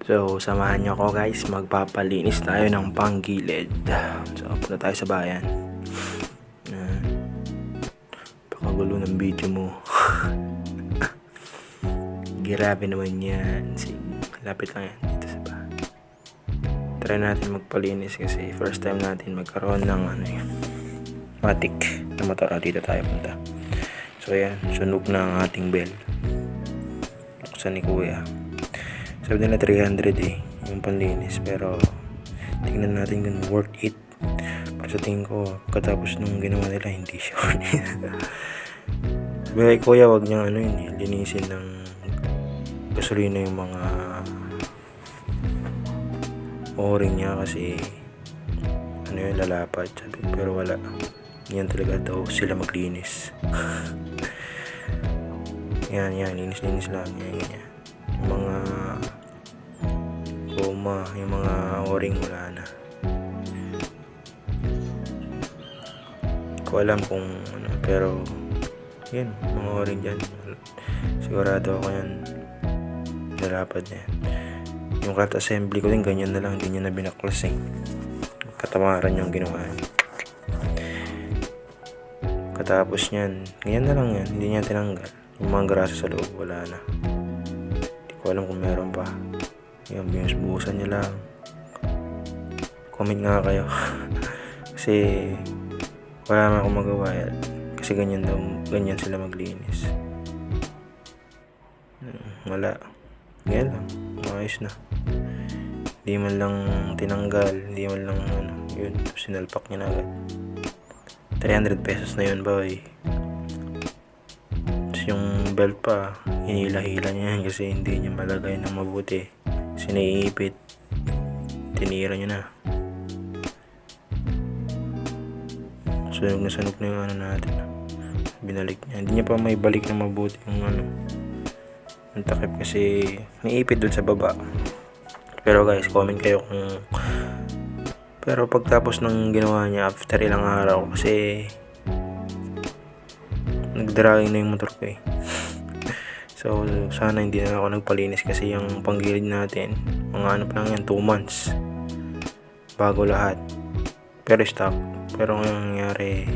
So, samahan niyo ako guys, magpapalinis tayo ng panggilid. So, punta tayo sa bayan. Pakagulo ng video mo. Grabe naman yan. Lapit lang yan dito sa bahay. Try natin magpalinis kasi first time natin magkaroon ng matic na motor. Dito tayo punta. So, yan. Sunog na ang ating bell. Buksan ni kuya. Sabi nila 300 yung panlinis, pero tingnan natin kung worth it. Para sa tingin ko, katapos nung ginawa nila, hindi siya worth it. Sabi kay kuya, wag niyang linisin ng gasolina yung mga o-ring niya kasi lalapad. Sabi ko, pero wala. Yan talaga daw sila maglinis. yan, linis lang. Yan. Yung mga goma, yung mga o-ring wala na. Ko alam kung pero yun, mga o-ring dyan sigurado ako yan nalapad na yan. Yung cut assembly ko din ganyan na lang, hindi niya na binaklas katamaran yung ginawa niya. Katapos nyan, ganyan na lang yan, hindi niya tinanggal yung mga grasa sa loob, wala na. Hindi ko alam kung meron pa. Yan, binubuhusan niya lang. Comment nga kayo. Kasi wala na akong magawa yan. Kasi ganyan sila maglinis. Wala. Ganyan lang. Maayos na. Hindi man lang tinanggal. Hindi man lang yun. Sinalpak niya na agad. 300 pesos na yun, boy. Tapos yung belt pa, hinila-hila niya yan kasi hindi niya malagay ng mabuti. Siniipit. Tinira niya na. Sunog na yung natin. Binalik niya. Hindi niya pa may balik na mabuti yung yung takip kasi niipit dun sa baba. Pero guys, comment kayo kung pero pagtapos ng ginawa niya after ilang araw kasi nagdragging na yung motor ko So sana hindi na ako nagpalinis kasi yung panggilid natin mga pa lang yan 2 months bago lahat pero stock. Pero ngayong nangyari